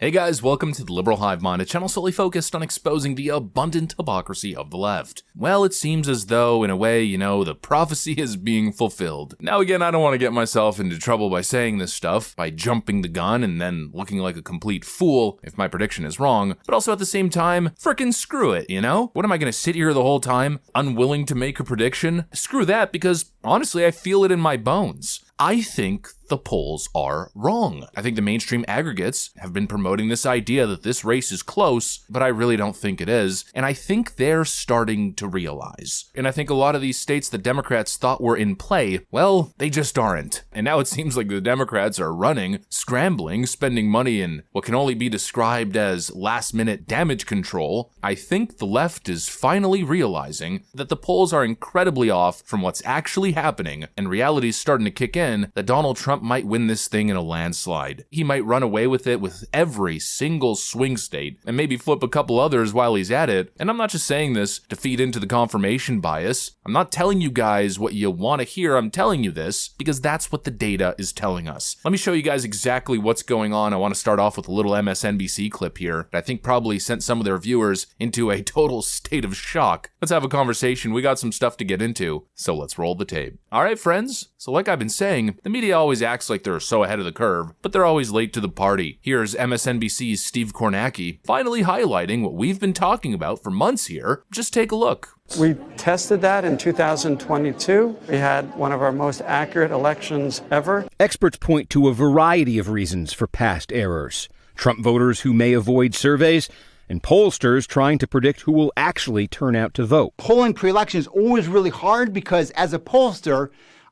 Hey guys, welcome to the Liberal Hive Mind, a channel solely focused on exposing the abundant hypocrisy of the left. Well, it seems as though, in a way, the prophecy is being fulfilled. Now again, I don't want to get myself into trouble by saying this stuff, by jumping the gun and then looking like a complete fool if my prediction is wrong, but also at the same time, frickin' screw it, What am I gonna sit here the whole time, unwilling to make a prediction? Screw that, because honestly, I feel it in my bones. I think the polls are wrong. I think the mainstream aggregates have been promoting this idea that this race is close, but I really don't think it is. And I think they're starting to realize. And I think a lot of these states that Democrats thought were in play, well, they just aren't. And now it seems like the Democrats are running, scrambling, spending money in what can only be described as last-minute damage control. I think the left is finally realizing that the polls are incredibly off from what's actually happening, and reality's starting to kick in that Donald Trump might win this thing in a landslide. He might run away with it with every single swing state, and maybe flip a couple others while he's at it. And I'm not just saying this to feed into the confirmation bias. I'm not telling you guys what you want to hear. I'm telling you this because that's what the data is telling us. Let me show you guys exactly what's going on. I want to start off with a little MSNBC clip here that I think probably sent some of their viewers into a total state of shock. Let's have a conversation. We got some stuff to get into, so let's roll the tape. All right, friends. So like I've been saying, the media always acts like they're so ahead of the curve, but they're always late to the party. Here's MSNBC's Steve Kornacki finally highlighting what we've been talking about for months here. Just take a look. We tested that in 2022. We had one of our most accurate elections ever. Experts point to a variety of reasons for past errors. Trump voters who may avoid surveys, and pollsters trying to predict who will actually turn out to vote. Polling pre-election is always really hard because as a pollster,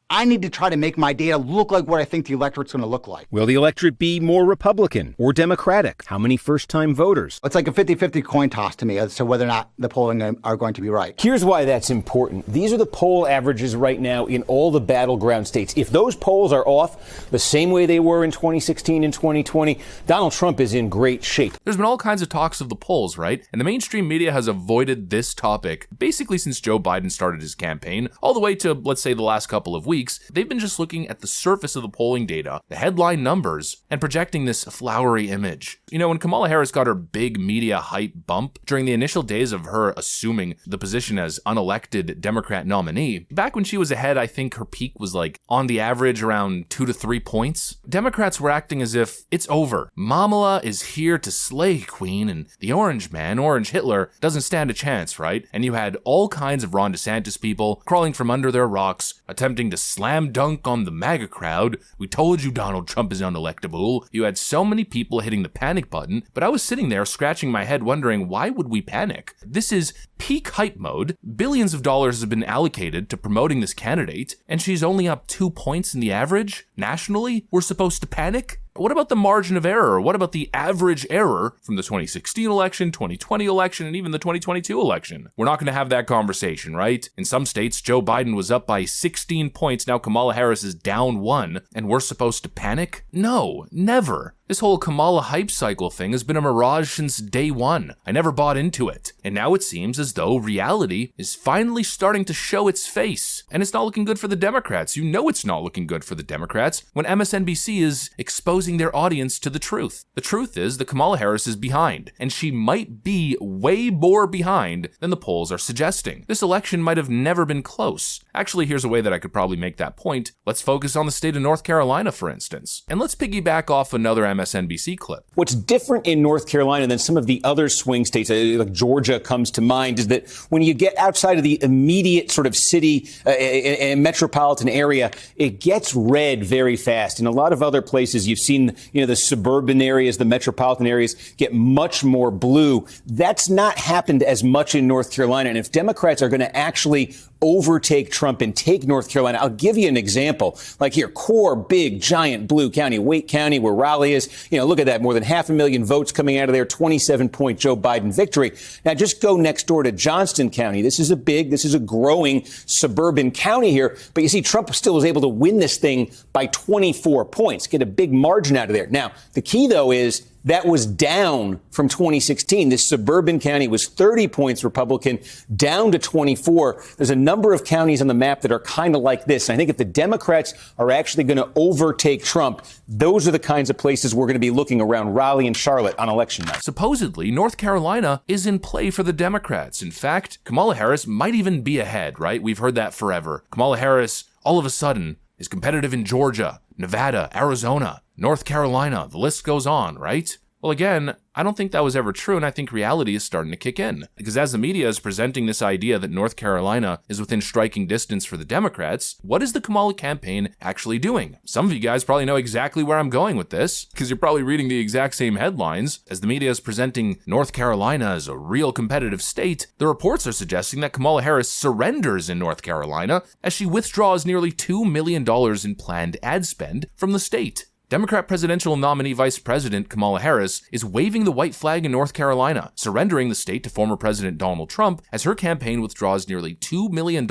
I need to try to make my data look like what I think the electorate's going to look like. Will the electorate be more Republican or Democratic? How many first-time voters? It's like a 50-50 coin toss to me as to whether or not the polling are going to be right. Here's why that's important. These are the poll averages right now in all the battleground states. If those polls are off the same way they were in 2016 and 2020, Donald Trump is in great shape. There's been all kinds of talks of the polls, right? And the mainstream media has avoided this topic basically since Joe Biden started his campaign, all the way to, let's say, the last couple of weeks. They've been just looking at the surface of the polling data, the headline numbers, and projecting this flowery image. When Kamala Harris got her big media hype bump during the initial days of her assuming the position as unelected Democrat nominee, back when she was ahead, I think her peak was like on the average around 2 to 3 points. Democrats were acting as if it's over. Kamala is here to slay Queen, and the Orange Man, Orange Hitler, doesn't stand a chance, right? And you had all kinds of Ron DeSantis people crawling from under their rocks, attempting to slam dunk on the MAGA crowd. We told you Donald Trump is unelectable. You had so many people hitting the panic button, but I was sitting there scratching my head wondering, why would we panic? This is peak hype mode. Billions of dollars have been allocated to promoting this candidate, and she's only up 2 points in the average? Nationally, we're supposed to panic? What about the margin of error? What about the average error from the 2016 election, 2020 election, and even the 2022 election? We're not going to have that conversation, right? In some states, Joe Biden was up by 16 points. Now Kamala Harris is down 1, and we're supposed to panic? No, never. This whole Kamala hype cycle thing has been a mirage since day one. I never bought into it. And now it seems as though reality is finally starting to show its face. And it's not looking good for the Democrats. You know it's not looking good for the Democrats when MSNBC is exposing their audience to the truth. The truth is that Kamala Harris is behind, and she might be way more behind than the polls are suggesting. This election might have never been close. Actually, here's a way that I could probably make that point. Let's focus on the state of North Carolina, for instance. And let's piggyback off another MSNBC clip. What's different in North Carolina than some of the other swing states, like Georgia comes to mind, is that when you get outside of the immediate sort of city and metropolitan area, it gets red very fast. In a lot of other places, you've seen, the suburban areas, the metropolitan areas get much more blue. That's not happened as much in North Carolina. And if Democrats are going to actually overtake Trump and take North Carolina, I'll give you an example. Like here, core, big, giant blue county, Wake County, where Raleigh is. Look at that. More than 500,000 votes coming out of there, 27-point Joe Biden victory. Now, just go next door to Johnston County. This is a growing suburban county here. But you see, Trump still was able to win this thing by 24 points, get a big margin out of there. Now, the key, though, is That was down from 2016. This suburban county was 30 points Republican, down to 24. There's a number of counties on the map that are kind of like this. And I think if the Democrats are actually going to overtake Trump, those are the kinds of places we're going to be looking around Raleigh and Charlotte on election night. Supposedly, North Carolina is in play for the Democrats. In fact, Kamala Harris might even be ahead, right? We've heard that forever. Kamala Harris, all of a sudden, is competitive in Georgia, Nevada, Arizona, North Carolina. The list goes on, right? Well, again, I don't think that was ever true, and I think reality is starting to kick in. Because as the media is presenting this idea that North Carolina is within striking distance for the Democrats, what is the Kamala campaign actually doing? Some of you guys probably know exactly where I'm going with this, because you're probably reading the exact same headlines. As the media is presenting North Carolina as a real competitive state, the reports are suggesting that Kamala Harris surrenders in North Carolina as she withdraws nearly $2 million in planned ad spend from the state. Democrat presidential nominee Vice President Kamala Harris is waving the white flag in North Carolina, surrendering the state to former President Donald Trump as her campaign withdraws nearly $2 million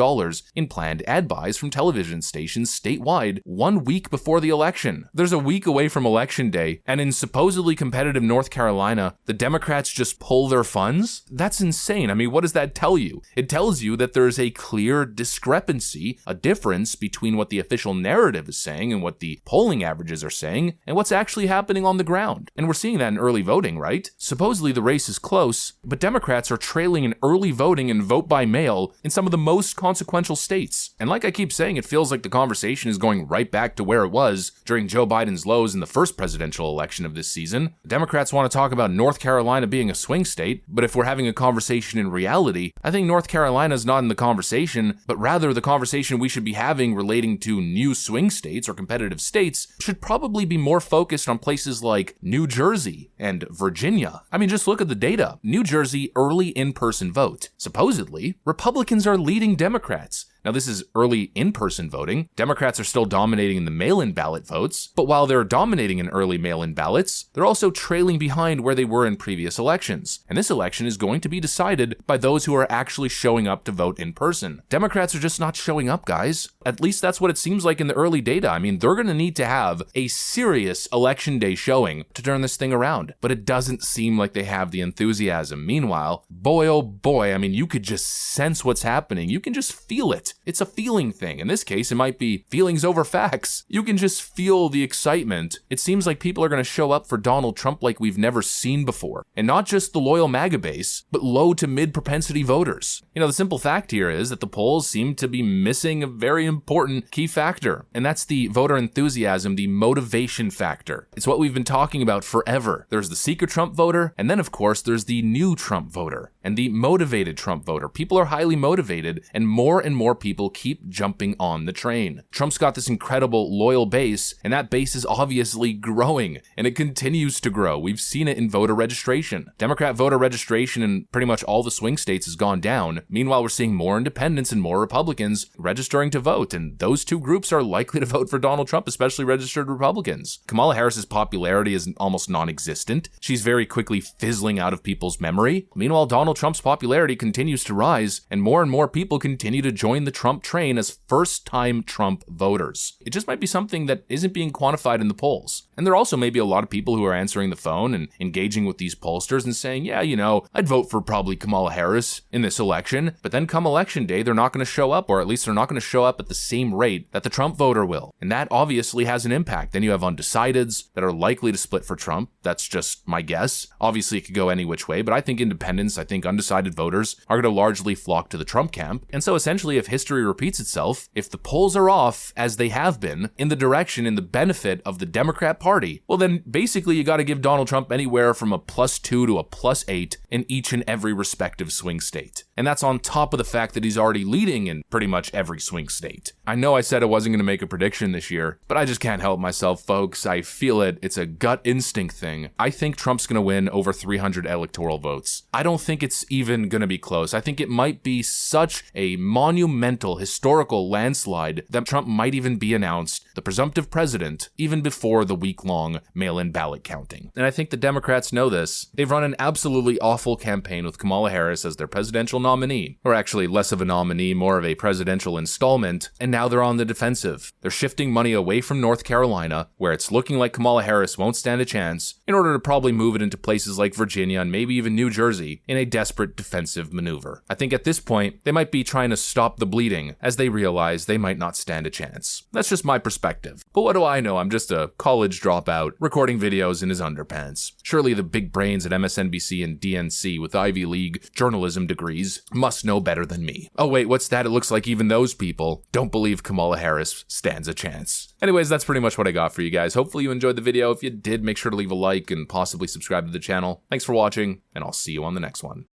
in planned ad buys from television stations statewide 1 week before the election. There's a week away from Election Day, and in supposedly competitive North Carolina, the Democrats just pull their funds? That's insane. I mean, what does that tell you? It tells you that there's a clear discrepancy, a difference between what the official narrative is saying and what the polling averages are saying, and what's actually happening on the ground. And we're seeing that in early voting, right? Supposedly the race is close, but Democrats are trailing in early voting and vote by mail in some of the most consequential states. And like I keep saying, it feels like the conversation is going right back to where it was during Joe Biden's lows in the first presidential election of this season. Democrats want to talk about North Carolina being a swing state, but if we're having a conversation in reality, I think North Carolina is not in the conversation, but rather the conversation we should be having relating to new swing states or competitive states should probably be more focused on places like New Jersey and Virginia. I mean, just look at the data. New Jersey, early in-person vote. Supposedly, Republicans are leading Democrats. Now, this is early in-person voting. Democrats are still dominating in the mail-in ballot votes, but while they're dominating in early mail-in ballots, they're also trailing behind where they were in previous elections. And this election is going to be decided by those who are actually showing up to vote in person. Democrats are just not showing up, guys. At least that's what it seems like in the early data. I mean, they're going to need to have a serious election day showing to turn this thing around, but it doesn't seem like they have the enthusiasm. Meanwhile, boy, oh boy, I mean, you could just sense what's happening. You can just feel it. It's a feeling thing. In this case, it might be feelings over facts. You can just feel the excitement. It seems like people are going to show up for Donald Trump like we've never seen before. And not just the loyal MAGA base, but low to mid propensity voters. You know, the simple fact here is that the polls seem to be missing a very important key factor, and that's the voter enthusiasm, the motivation factor. It's what we've been talking about forever. There's the seeker Trump voter, and then of course there's the new Trump voter and the motivated Trump voter. People are highly motivated, and more people keep jumping on the train. Trump's got this incredible loyal base, and that base is obviously growing, and it continues to grow. We've seen it in voter registration. Democrat voter registration in pretty much all the swing states has gone down. Meanwhile, we're seeing more independents and more Republicans registering to vote, and those two groups are likely to vote for Donald Trump, especially registered Republicans. Kamala Harris's popularity is almost non-existent. She's very quickly fizzling out of people's memory. Meanwhile, Donald Trump's popularity continues to rise, and more people continue to join the Trump train as first-time Trump voters. It just might be something that isn't being quantified in the polls. And there also may be a lot of people who are answering the phone and engaging with these pollsters and saying, yeah, you know, I'd vote for probably Kamala Harris in this election, but then come election day, they're not going to show up, or at least they're not going to show up at the same rate that the Trump voter will. And that obviously has an impact. Then you have undecideds that are likely to split for Trump. That's just my guess. Obviously, it could go any which way, but I think independents, I think undecided voters are going to largely flock to the Trump camp. And so essentially, if history repeats itself, if the polls are off, as they have been, in the direction, in the benefit of the Democrat Party, well then basically you got to give Donald Trump anywhere from a +2 to a +8 in each and every respective swing state. And that's on top of the fact that he's already leading in pretty much every swing state. I know I said I wasn't going to make a prediction this year, but I just can't help myself, folks. I feel it. It's a gut instinct thing. I think Trump's going to win over 300 electoral votes. I don't think it's even going to be close. I think it might be such a monumental monumental, historical landslide that Trump might even be announced the presumptive president even before the week-long mail-in ballot counting. And I think the Democrats know this. They've run an absolutely awful campaign with Kamala Harris as their presidential nominee, or actually less of a nominee, more of a presidential installment, and now they're on the defensive. They're shifting money away from North Carolina, where it's looking like Kamala Harris won't stand a chance, in order to probably move it into places like Virginia and maybe even New Jersey in a desperate defensive maneuver. I think at this point, they might be trying to stop the bleeding as they realize they might not stand a chance. That's just my perspective. But what do I know? I'm just a college dropout recording videos in his underpants. Surely the big brains at MSNBC and DNC with Ivy League journalism degrees must know better than me. Oh wait, what's that? It looks like even those people don't believe Kamala Harris stands a chance. Anyways, that's pretty much what I got for you guys. Hopefully you enjoyed the video. If you did, make sure to leave a like and possibly subscribe to the channel. Thanks for watching, and I'll see you on the next one.